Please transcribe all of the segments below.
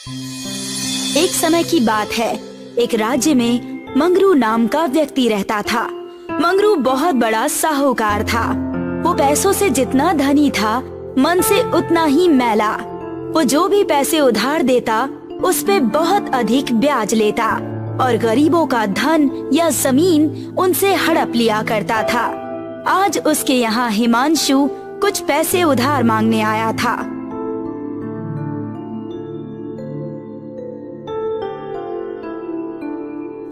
एक समय की बात है, एक राज्य में मंगरू नाम का व्यक्ति रहता था। मंगरू बहुत बड़ा साहूकार था। वो पैसों से जितना धनी था, मन से उतना ही मैला। वो जो भी पैसे उधार देता, उस पे बहुत अधिक ब्याज लेता और गरीबों का धन या जमीन उनसे हड़प लिया करता था। आज उसके यहाँ हिमांशु कुछ पैसे उधार मांगने आया था।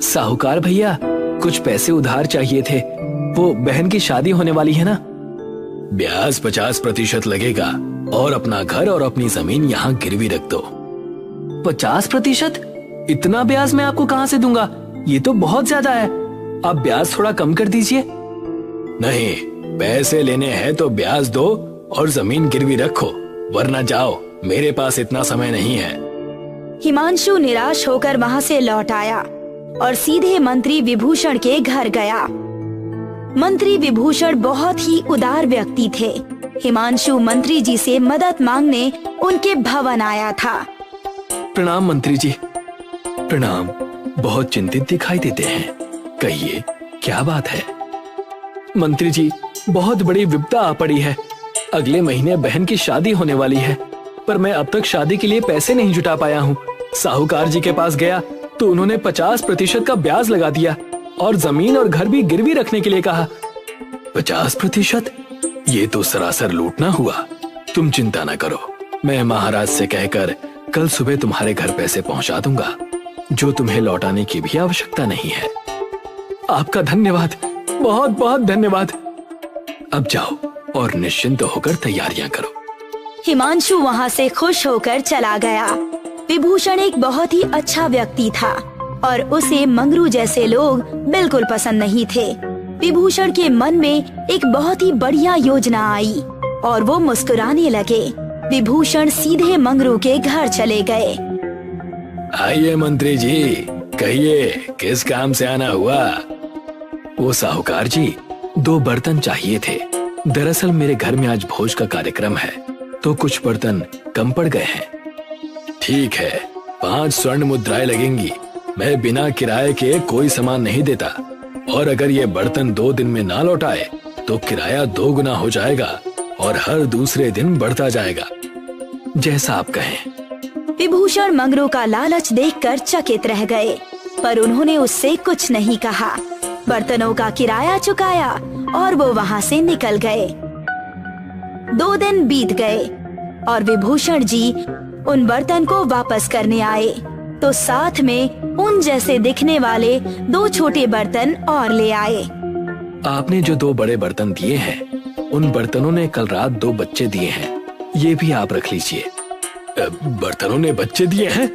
साहूकार भैया, कुछ पैसे उधार चाहिए थे। वो बहन की शादी होने वाली है ना। ब्याज 50% लगेगा और अपना घर और अपनी जमीन यहाँ गिरवी रख दो। 50%? इतना ब्याज मैं आपको कहाँ से दूंगा? ये तो बहुत ज्यादा है। आप ब्याज थोड़ा कम कर दीजिए। नहीं, पैसे लेने हैं तो ब्याज दो और जमीन गिरवी रखो, वरना जाओ, मेरे पास इतना समय नहीं है। हिमांशु निराश होकर वहाँ से लौट आया और सीधे मंत्री विभूषण के घर गया। मंत्री विभूषण बहुत ही उदार व्यक्ति थे। हिमांशु मंत्री जी से मदद मांगने उनके भवन आया था। प्रणाम मंत्री जी। प्रणाम। बहुत चिंतित दिखाई देते हैं, कहिए क्या बात है? मंत्री जी, बहुत बड़ी विपदा आ पड़ी है। अगले महीने बहन की शादी होने वाली है, पर मैं अब तक शादी के लिए पैसे नहीं जुटा पाया हूँ। साहूकार जी के पास गया तो उन्होंने 50% का ब्याज लगा दिया और जमीन और घर भी गिरवी रखने के लिए कहा। 50%? ये तो सरासर लूटना हुआ। तुम चिंता न करो, मैं महाराज से कहकर कल सुबह तुम्हारे घर पैसे पहुंचा दूंगा, जो तुम्हें लौटाने की भी आवश्यकता नहीं है। आपका धन्यवाद, बहुत बहुत धन्यवाद। अब जाओ और निश्चिंत होकर तैयारियां करो। हिमांशु वहाँ से खुश होकर चला गया। विभूषण एक बहुत ही अच्छा व्यक्ति था और उसे मंगरू जैसे लोग बिल्कुल पसंद नहीं थे। विभूषण के मन में एक बहुत ही बढ़िया योजना आई और वो मुस्कुराने लगे। विभूषण सीधे मंगरू के घर चले गए। आइए मंत्री जी, कहिए किस काम से आना हुआ? वो साहूकार जी, 2 बर्तन चाहिए थे। दरअसल मेरे घर में आज भोज का कार्यक्रम है, तो कुछ बर्तन कम पड़ गए हैं। ठीक है, 5 स्वर्ण मुद्राएं लगेंगी। मैं बिना किराए के कोई सामान नहीं देता, और अगर ये बर्तन 2 दिन में ना लौटाए तो किराया 2 गुना हो जाएगा और हर दूसरे दिन बढ़ता जाएगा। जैसा आप कहें। विभूषण मंगरू का लालच देखकर चकित रह गए, पर उन्होंने उससे कुछ नहीं कहा। बर्तनों का किराया चुकाया और वो वहाँ से निकल गए। 2 दिन बीत गए और विभूषण जी उन बर्तन को वापस करने आए, तो साथ में उन जैसे दिखने वाले 2 छोटे बर्तन और ले आए। आपने जो 2 बड़े बर्तन दिए हैं, उन बर्तनों ने कल रात 2 बच्चे दिए हैं। ये भी आप रख लीजिए। बर्तनों ने बच्चे दिए हैं?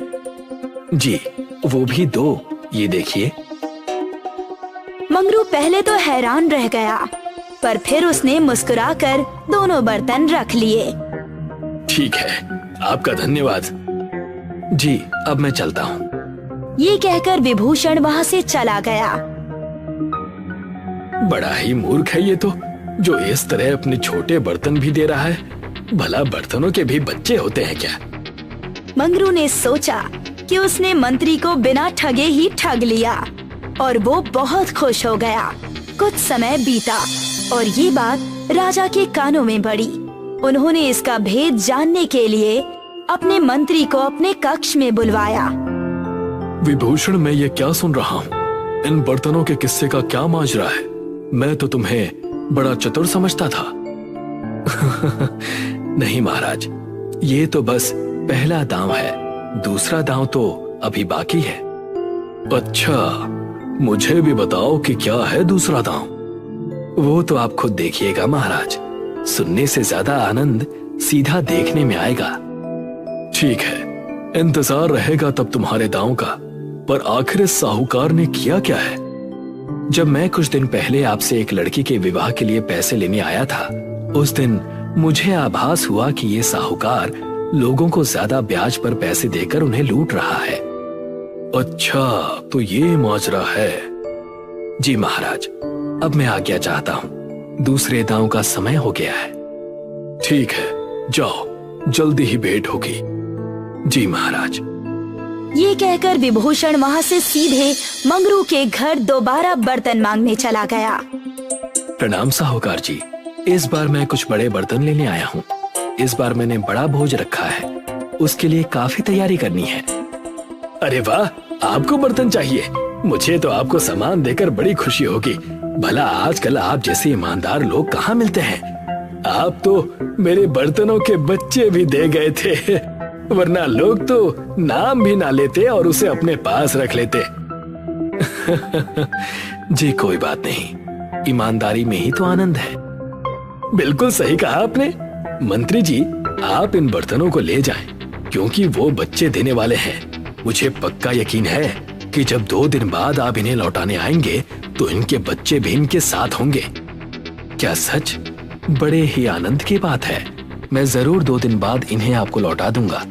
जी, वो भी 2। ये देखिए। मंगरू पहले तो हैरान रह गया, पर फिर उसने मुस्कुराकर दोनों बर्तन रख लिए। ठीक है, आपका धन्यवाद। जी, अब मैं चलता हूँ। ये कहकर विभूषण वहाँ से चला गया। बड़ा ही मूर्ख है ये तो, जो इस तरह अपने छोटे बर्तन भी दे रहा है। भला बर्तनों के भी बच्चे होते हैं क्या? मंगरू ने सोचा कि उसने मंत्री को बिना ठगे ही ठग लिया और वो बहुत खुश हो गया। कुछ समय बीता और ये बात राजा के कानों में पड़ी। उन्होंने इसका भेद जानने के लिए अपने मंत्री को अपने कक्ष में बुलवाया। विभूषण, मैं ये क्या सुन रहा हूँ? इन बर्तनों के किस्से का क्या माजरा है? मैं तो तुम्हें बड़ा चतुर समझता था। नहीं महाराज, ये तो बस पहला दांव है, दूसरा दांव तो अभी बाकी है। अच्छा, मुझे भी बताओ कि क्या है दूसरा दांव? वो तो आप खुद देखिएगा महाराज। सुनने से ज्यादा आनंद सीधा देखने में आएगा। ठीक है, इंतजार रहेगा तब तुम्हारे दांव का। पर आखिर इस साहूकार ने किया क्या है? जब मैं कुछ दिन पहले आपसे एक लड़की के विवाह के लिए पैसे लेने आया था, उस दिन मुझे आभास हुआ कि ये साहूकार लोगों को ज्यादा ब्याज पर पैसे देकर उन्हें लूट रहा है। अच्छा, तो ये माजरा है। जी महाराज, अब मैं आज्ञा चाहता हूँ। दूसरे दांव का समय हो गया है। ठीक है, जाओ, जल्दी ही भेंट होगी। जी महाराज। ये कहकर विभूषण वहाँ से सीधे मंगरू के घर दोबारा बर्तन मांगने चला गया। प्रणाम साहूकार जी, इस बार मैं कुछ बड़े बर्तन लेने आया हूँ। इस बार मैंने बड़ा भोज रखा है, उसके लिए काफी तैयारी करनी है। अरे वाह, आपको बर्तन चाहिए? मुझे तो आपको सामान देकर बड़ी खुशी होगी। भला आजकल आप जैसे ईमानदार लोग कहाँ मिलते हैं? आप तो मेरे बर्तनों के बच्चे भी दे गए थे, वरना लोग तो नाम भी ना लेते और उसे अपने पास रख लेते। जी कोई बात नहीं, ईमानदारी में ही तो आनंद है। बिल्कुल सही कहा आपने। मंत्री जी, आप इन बर्तनों को ले जाएं, क्योंकि वो बच्चे देने वाले हैं। मुझे पक्का यकीन है कि जब 2 दिन बाद आप इन्हें लौटाने आएंगे तो इनके बच्चे भी इनके साथ होंगे। क्या सच? बड़े ही आनंद की बात है। मैं जरूर 2 दिन बाद इन्हें आपको लौटा दूंगा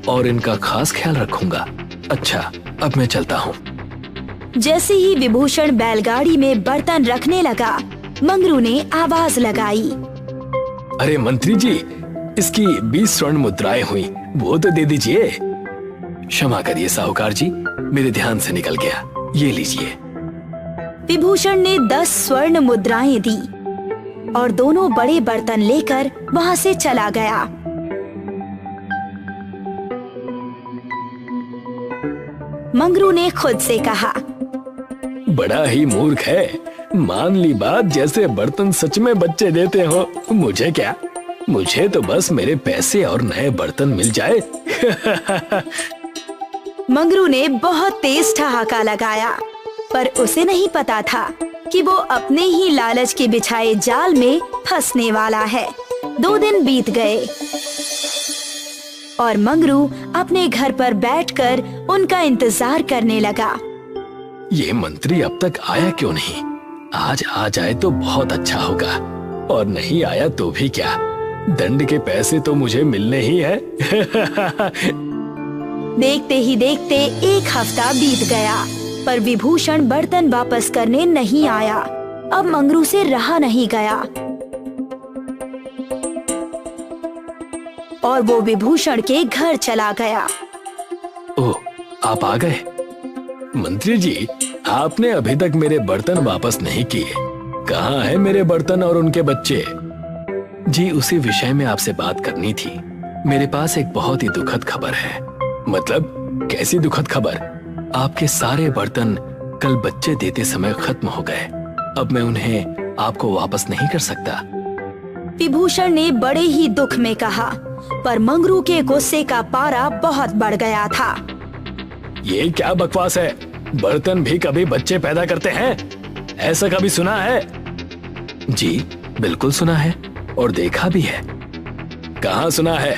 और इनका खास ख्याल रखूंगा। अच्छा, अब मैं चलता हूँ। जैसे ही विभूषण बैलगाड़ी में बर्तन रखने लगा, मंगरू ने आवाज लगाई। अरे मंत्री जी, इसकी 20 स्वर्ण मुद्राएं हुई, वो तो दे दीजिए। क्षमा करिए साहूकार जी, मेरे ध्यान से निकल गया। ये लीजिए। विभूषण ने 10 स्वर्ण मुद्राएं दी और दोनों बड़े बर्तन लेकर वहाँ से चला गया। मंगरू ने खुद से कहा, बड़ा ही मूर्ख है, मान ली बात जैसे बर्तन सच में बच्चे देते हो। मुझे क्या, मुझे तो बस मेरे पैसे और नए बर्तन मिल जाए। मंगरू ने बहुत तेज ठहाका लगाया, पर उसे नहीं पता था कि वो अपने ही लालच के बिछाए जाल में फंसने वाला है। 2 दिन बीत गए और मंगरू अपने घर पर बैठकर उनका इंतजार करने लगा। ये मंत्री अब तक आया क्यों नहीं? आज आ जाए तो बहुत अच्छा होगा, और नहीं आया तो भी क्या, दंड के पैसे तो मुझे मिलने ही है। देखते ही देखते 1 हफ्ता बीत गया, पर विभूषण बर्तन वापस करने नहीं आया। अब मंगरू से रहा नहीं गया और वो विभूषण के घर चला गया। ओह, आप आ गए। मंत्री जी, आपने अभी तक मेरे बर्तन वापस नहीं किए। कहाँ है मेरे बर्तन और उनके बच्चे? जी, उसी विषय में आपसे बात करनी थी। मेरे पास एक बहुत ही दुखद खबर है। मतलब, कैसी दुखद खबर? आपके सारे बर्तन कल बच्चे देते समय खत्म हो गए। अब मैं उन्हें आपको वापस नहीं कर सकता। विभूषण ने बड़े ही दुख में कहा, पर मंगरू के गुस्से का पारा बहुत बढ़ गया था। ये क्या बकवास है? बर्तन भी कभी बच्चे पैदा करते हैं? ऐसा कभी सुना है? जी बिल्कुल सुना है और देखा भी है। कहाँ सुना है?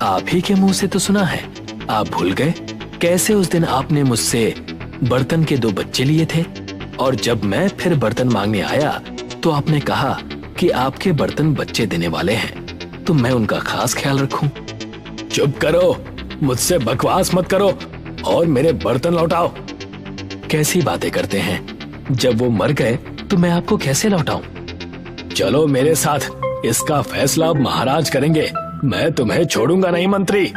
आप ही के मुंह से तो सुना है। आप भूल गए कैसे उस दिन आपने मुझसे बर्तन के 2 बच्चे लिए थे, और जब मैं फिर बर्तन मांगने आया तो आपने कहा कि आपके बर्तन बच्चे देने वाले हैं, तो मैं उनका खास ख्याल रखूं। चुप करो, मुझसे बकवास मत करो और मेरे बर्तन लौटाओ। कैसी बातें करते हैं? जब वो मर गए तो मैं आपको कैसे लौटाऊं? चलो मेरे साथ, इसका फैसला अब महाराज करेंगे। मैं तुम्हें छोड़ूंगा नहीं मंत्री।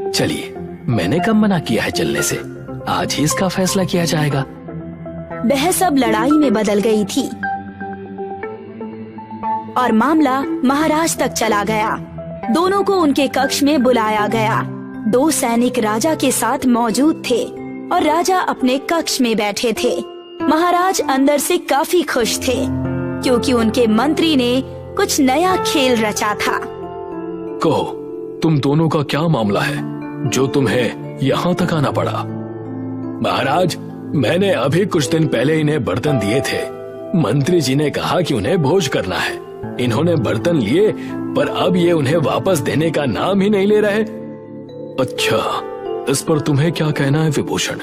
चलिए, मैंने कब मना किया है चलने से? आज ही इसका फैसला किया जाएगा। बहस अब लड़ाई में बदल गई थी और मामला महाराज तक चला गया। दोनों को उनके कक्ष में बुलाया गया। 2 सैनिक राजा के साथ मौजूद थे और राजा अपने कक्ष में बैठे थे। महाराज अंदर से काफी खुश थे, क्योंकि उनके मंत्री ने कुछ नया खेल रचा था। कहो, तुम दोनों का क्या मामला है जो तुम्हें यहाँ तक आना पड़ा? महाराज, मैंने अभी कुछ दिन पहले इन्हें बर्तन दिए थे। मंत्री जी ने कहा कि उन्हें भोज करना है। इन्होंने बर्तन लिए, पर अब ये उन्हें वापस देने का नाम ही नहीं ले रहे। अच्छा, इस पर तुम्हें क्या कहना है विभूषण?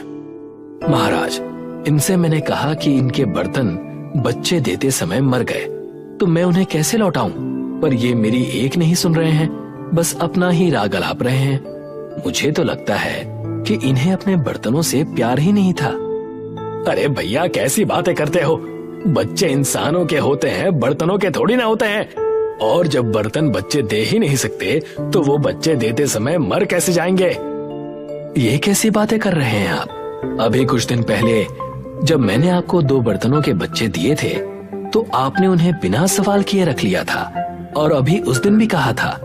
महाराज, इनसे मैंने कहा कि इनके बर्तन बच्चे देते समय मर गए, तो मैं उन्हें कैसे लौटाऊं? पर ये मेरी एक नहीं सुन रहे हैं, बस अपना ही राग अलाप रहे हैं। मुझे तो लगता है कि इन्हें अपने बर्तनों से प्यार ही नहीं था। अरे भैया, कैसी बातें करते हो? बच्चे इंसानों के होते हैं, बर्तनों के थोड़ी ना होते हैं। और जब बर्तन बच्चे दे ही नहीं सकते तो वो बच्चे देते समय मर कैसे जाएंगे? ये कैसी बातें कर रहे हैं आप? अभी कुछ दिन पहले जब मैंने आपको 2 बर्तनों के बच्चे दिए थे तो आपने उन्हें बिना सवाल किए रख लिया था, और अभी उस दिन भी कहा था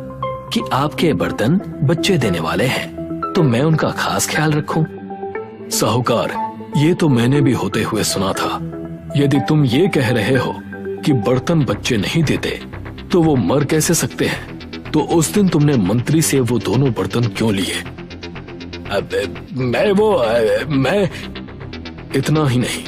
कि आपके बर्तन बच्चे देने वाले हैं तो मैं उनका खास ख्याल रखूं। साहूकार, ये तो मैंने भी होते हुए सुना था। यदि तुम ये कह रहे हो कि बर्तन बच्चे नहीं देते तो वो मर कैसे सकते हैं? तो उस दिन तुमने मंत्री से वो दोनों बर्तन क्यों लिए? मैं इतना ही नहीं,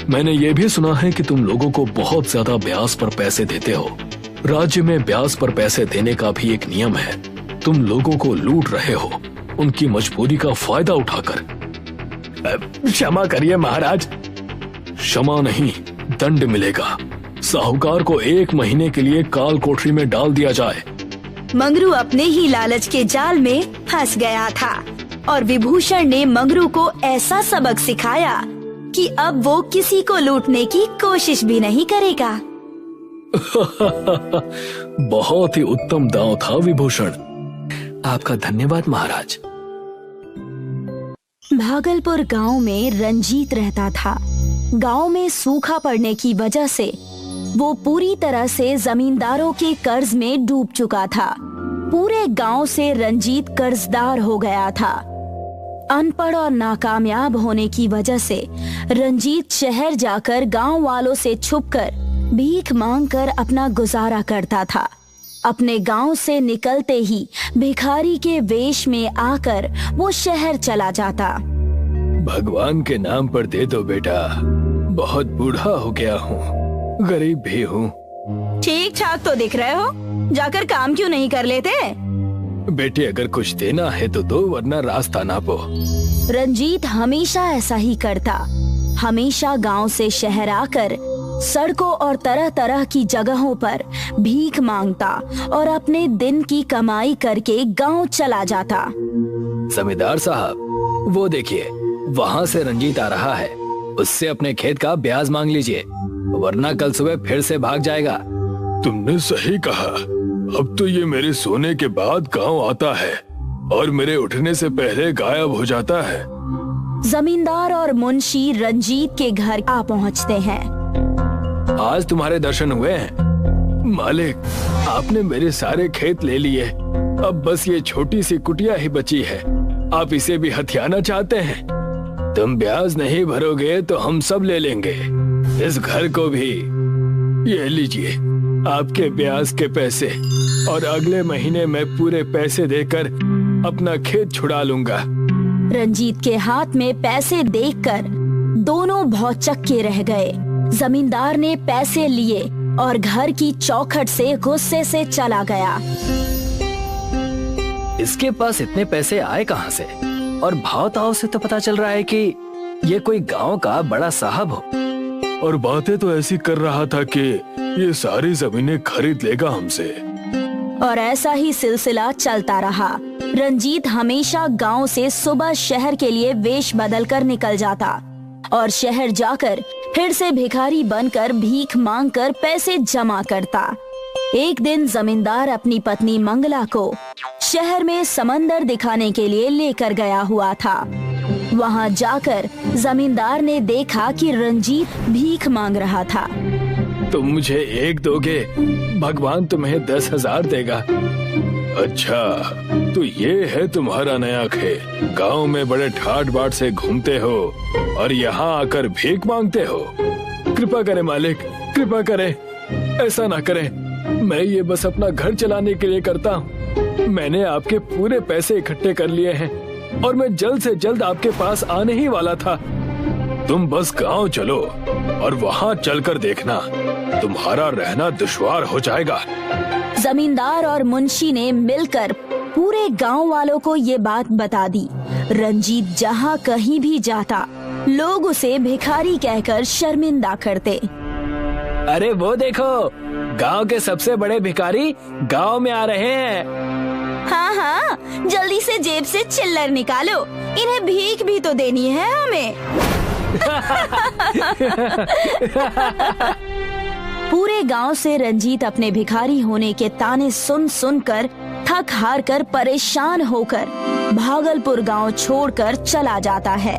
मैंने ये भी सुना है कि तुम लोगों को बहुत ज्यादा ब्याज पर पैसे देते हो। राज्य में ब्याज पर पैसे देने का भी एक नियम है। तुम लोगों को लूट रहे हो, उनकी मजबूरी का फायदा उठाकर। क्षमा करिए महाराज। क्षमा नहीं, दंड मिलेगा। साहूकार को 1 महीने के लिए काल कोठरी में डाल दिया जाए। मंगरू अपने ही लालच के जाल में फंस गया था और विभूषण ने मंगरू को ऐसा सबक सिखाया कि अब वो किसी को लूटने की कोशिश भी नहीं करेगा। बहुत ही उत्तम दांव था विभूषण। आपका धन्यवाद महाराज। भागलपुर गांव में रंजीत रहता था। गांव में सूखा पड़ने की वजह से वो पूरी तरह से जमींदारों के कर्ज में डूब चुका था। पूरे गांव से रंजीत कर्जदार हो गया था। अनपढ़ और नाकामयाब होने की वजह से रंजीत शहर जाकर गांव वालों से छुपकर भीख मांगकर अपना गुजारा करता था। अपने गांव से निकलते ही भिखारी के वेश में आकर वो शहर चला जाता। भगवान के नाम पर दे दो बेटा, बहुत बूढ़ा हो गया हूँ, गरीब भी हूँ। ठीक ठाक तो दिख रहे हो, जाकर काम क्यों नहीं कर लेते? बेटे अगर कुछ देना है तो दो, वरना रास्ता नापो। रंजीत हमेशा ऐसा ही करता। हमेशा गांव से शहर आकर सड़कों और तरह तरह की जगहों पर भीख मांगता और अपने दिन की कमाई करके गांव चला जाता। जमींदार साहब, वो देखिए, वहाँ से रंजीत आ रहा है। उससे अपने खेत का ब्याज मांग लीजिए, वरना कल सुबह फिर से भाग जाएगा। तुमने सही कहा। अब तो ये मेरे सोने के बाद गांव आता है और मेरे उठने से पहले गायब हो जाता है। जमींदार और मुंशी रंजीत के घर आ पहुँचते हैं। आज तुम्हारे दर्शन हुए हैं मालिक। आपने मेरे सारे खेत ले लिए, अब बस ये छोटी सी कुटिया ही बची है। आप इसे भी हथियाना चाहते हैं? तुम ब्याज नहीं भरोगे तो हम सब ले लेंगे, इस घर को भी। ये लीजिए आपके ब्याज के पैसे, और अगले महीने मैं पूरे पैसे देकर अपना खेत छुड़ा लूंगा। रंजीत के हाथ में पैसे देखकर दोनों भौचक्के रह गए। जमींदार ने पैसे लिए और घर की चौखट से गुस्से से चला गया। इसके पास इतने पैसे आए कहाँ से? और भाव ताव से तो पता चल रहा है कि ये कोई गांव का बड़ा साहब हो। और बातें तो ऐसी कर रहा था कि ये सारी जमीनें खरीद लेगा हमसे। और ऐसा ही सिलसिला चलता रहा। रंजीत हमेशा गांव से सुबह शहर के लिए वेश बदलकर निकल जाता और शहर जाकर फिर से भिखारी बनकर भीख मांगकर पैसे जमा करता। एक दिन जमींदार अपनी पत्नी मंगला को शहर में समंदर दिखाने के लिए लेकर गया हुआ था। वहां जाकर जमींदार ने देखा कि रंजीत भीख मांग रहा था। तुम मुझे 1 दोगे, भगवान तुम्हें 10,000 देगा। अच्छा, तो ये है तुम्हारा नया खेल। गांव में बड़े ठाट बाट से घूमते हो और यहाँ आकर भीख मांगते हो। कृपा करें मालिक, कृपा करें, ऐसा ना करें। मैं ये बस अपना घर चलाने के लिए करता हूँ। मैंने आपके पूरे पैसे इकट्ठे कर लिए हैं और मैं जल्द से जल्द आपके पास आने ही वाला था। तुम बस गांव चलो और वहाँ चलकर देखना, तुम्हारा रहना दुश्वार हो जाएगा। जमींदार और मुंशी ने मिलकर पूरे गांव वालों को ये बात बता दी। रंजीत जहाँ कहीं भी जाता, लोग उसे भिखारी कहकर शर्मिंदा करते। अरे वो देखो, गांव के सबसे बड़े भिखारी गांव में आ रहे हैं। हाँ, जल्दी से जेब से चिल्लर निकालो, इन्हें भीख भी तो देनी है हमें। पूरे गांव से रंजीत अपने भिखारी होने के ताने सुन सुनकर थक हार कर परेशान होकर भागलपुर गांव छोड़कर चला जाता है।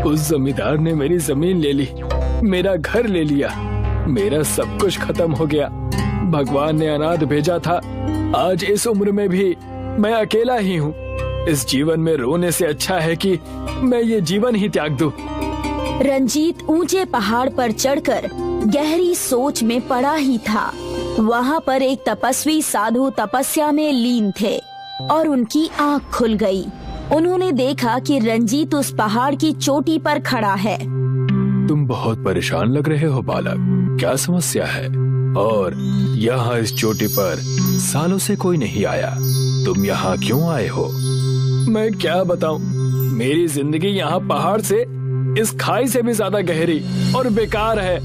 उस जमींदार ने मेरी जमीन ले ली, मेरा घर ले लिया, मेरा सब कुछ खत्म हो गया। भगवान ने अनाथ भेजा था, आज इस उम्र में भी मैं अकेला ही हूँ। इस जीवन में रोने से अच्छा है कि मैं ये जीवन ही त्याग दूं। रंजीत ऊंचे पहाड़ पर चढ़कर गहरी सोच में पड़ा ही था। वहाँ पर एक तपस्वी साधु तपस्या में लीन थे और उनकी आँख खुल गई। उन्होंने देखा कि रंजीत उस पहाड़ की चोटी पर खड़ा है। तुम बहुत परेशान लग रहे हो बालक, क्या समस्या है? और यहाँ इस चोटी पर सालों से कोई नहीं आया, तुम यहाँ क्यों आए हो? मैं क्या बताऊं, मेरी जिंदगी यहाँ पहाड़ से, इस खाई से भी ज्यादा गहरी और बेकार है।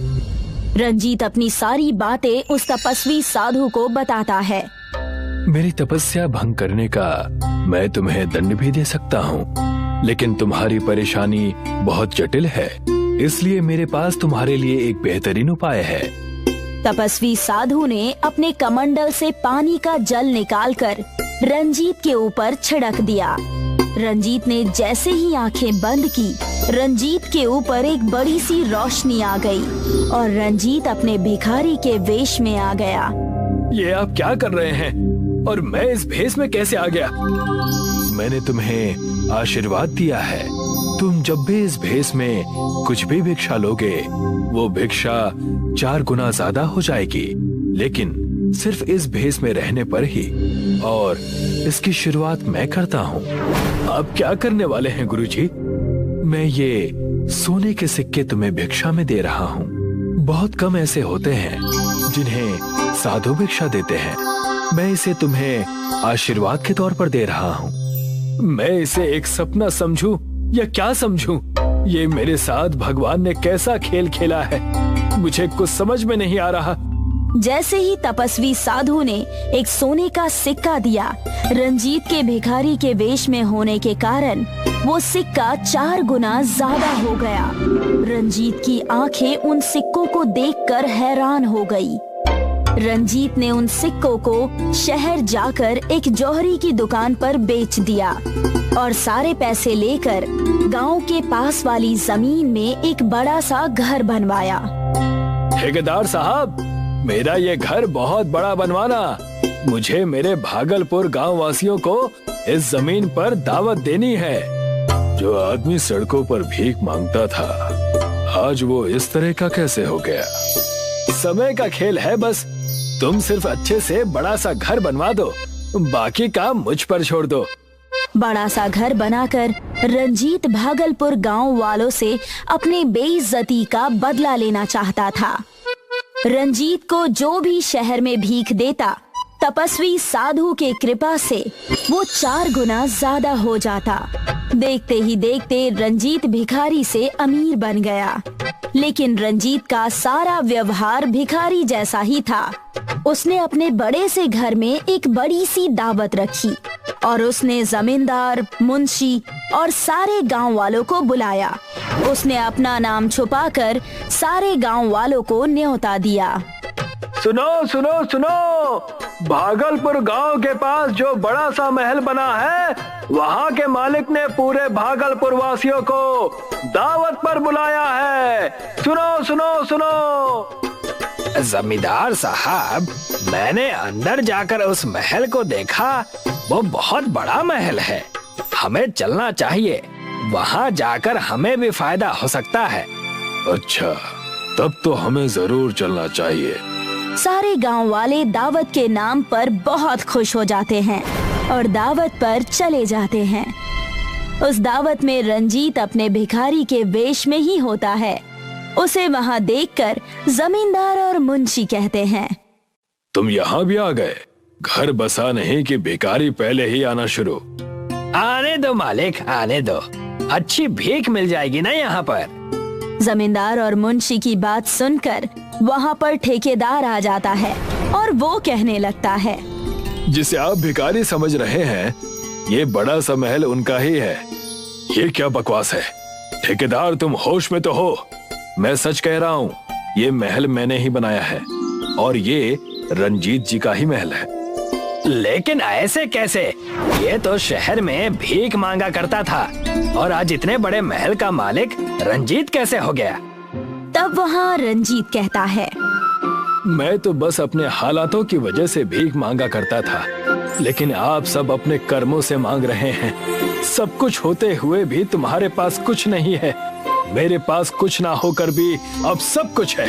रंजीत अपनी सारी बातें उस तपस्वी साधु को बताता है। मेरी तपस्या भंग करने का मैं तुम्हें दंड भी दे सकता हूँ, लेकिन तुम्हारी परेशानी बहुत जटिल है, इसलिए मेरे पास तुम्हारे लिए एक बेहतरीन उपाय है। तपस्वी साधु ने अपने कमंडल से पानी का जल निकालकर रंजीत के ऊपर छिड़क दिया। रंजीत ने जैसे ही आंखें बंद की, रंजीत के ऊपर एक बड़ी सी रोशनी आ गई और रंजीत अपने भिखारी के वेश में आ गया। ये आप क्या कर रहे हैं और मैं इस भेष में कैसे आ गया? मैंने तुम्हें आशीर्वाद दिया है, तुम जब भी इस भेष में कुछ भी भिक्षा लोगे, वो भिक्षा 4 गुना ज्यादा हो जाएगी, लेकिन सिर्फ इस भेष में रहने पर ही। और इसकी शुरुआत मैं करता हूँ। आप क्या करने वाले हैं गुरुजी? मैं ये सोने के सिक्के तुम्हें भिक्षा में दे रहा हूँ। बहुत कम ऐसे होते हैं जिन्हें साधु भिक्षा देते हैं। मैं इसे तुम्हें आशीर्वाद के तौर पर दे रहा हूँ। मैं इसे एक सपना समझूं या क्या समझूं? ये मेरे साथ भगवान ने कैसा खेल खेला है, मुझे कुछ समझ में नहीं आ रहा। जैसे ही तपस्वी साधु ने एक सोने का सिक्का दिया, रंजीत के भिखारी के वेश में होने के कारण वो सिक्का 4 गुना ज्यादा हो गया। रंजीत की आंखें उन सिक्कों को देखकर हैरान हो गई। रंजीत ने उन सिक्कों को शहर जाकर एक जौहरी की दुकान पर बेच दिया और सारे पैसे लेकर गांव के पास वाली जमीन में एक बड़ा सा घर बनवाया। ठेकेदार साहब, मेरा ये घर बहुत बड़ा बनवाना। मुझे मेरे भागलपुर गांव वासियों को इस जमीन पर दावत देनी है। जो आदमी सड़कों पर भीख मांगता था, आज वो इस तरह का कैसे हो गया? समय का खेल है बस। तुम सिर्फ अच्छे से बड़ा सा घर बनवा दो, बाकी काम मुझ पर छोड़ दो। बड़ा सा घर बनाकर रंजीत भागलपुर गांव वालों से अपने बेइज्जती का बदला लेना चाहता था। रंजीत को जो भी शहर में भीख देता, तपस्वी साधु के कृपा से वो 4 गुना ज्यादा हो जाता। देखते ही देखते रंजीत भिखारी से अमीर बन गया। लेकिन रंजीत का सारा व्यवहार भिखारी जैसा ही था। उसने अपने बड़े से घर में एक बड़ी सी दावत रखी और उसने जमींदार, मुंशी और सारे गांव वालों को बुलाया। उसने अपना नाम छुपाकर सारे गांव वालों को न्योता दिया। सुनो सुनो सुनो, भागलपुर गांव के पास जो बड़ा सा महल बना है, वहां के मालिक ने पूरे भागलपुर वासियों को दावत पर बुलाया है। सुनो सुनो सुनो। जमींदार साहब, मैंने अंदर जाकर उस महल को देखा, वो बहुत बड़ा महल है। हमें चलना चाहिए, वहां जाकर हमें भी फायदा हो सकता है। अच्छा, तब तो हमें जरूर चलना चाहिए। सारे गांव वाले दावत के नाम पर बहुत खुश हो जाते हैं और दावत पर चले जाते हैं। उस दावत में रंजीत अपने भिखारी के वेश में ही होता है। उसे वहां देखकर जमींदार और मुंशी कहते हैं, तुम यहाँ भी आ गए? घर बसा नहीं कि भिखारी पहले ही आना शुरू? आने दो मालिक, आने दो। अच्छी भीख मिल जाएगी ना यहाँ पर। जमींदार और मुंशी की बात सुनकर वहाँ पर ठेकेदार आ जाता है और वो कहने लगता है, जिसे आप भिखारी समझ रहे हैं, ये बड़ा सा महल उनका ही है। ये क्या बकवास है? ठेकेदार, तुम होश में तो हो? मैं सच कह रहा हूँ, ये महल मैंने ही बनाया है और ये रंजीत जी का ही महल है। लेकिन ऐसे कैसे? ये तो शहर में भीख मांगा करता था और आज इतने बड़े महल का मालिक रंजीत कैसे हो गया? तब वहाँ रंजीत कहता है, मैं तो बस अपने हालातों की वजह से भीख मांगा करता था, लेकिन आप सब अपने कर्मों से मांग रहे हैं। सब कुछ होते हुए भी तुम्हारे पास कुछ नहीं है। मेरे पास कुछ ना होकर भी अब सब कुछ है।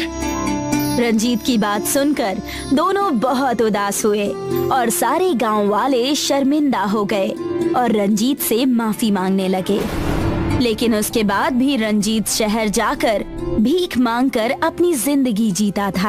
रंजीत की बात सुनकर दोनों बहुत उदास हुए और सारे गांव वाले शर्मिंदा हो गए और रंजीत से माफी मांगने लगे। लेकिन उसके बाद भी रंजीत शहर जाकर भीख मांगकर अपनी जिंदगी जीता था।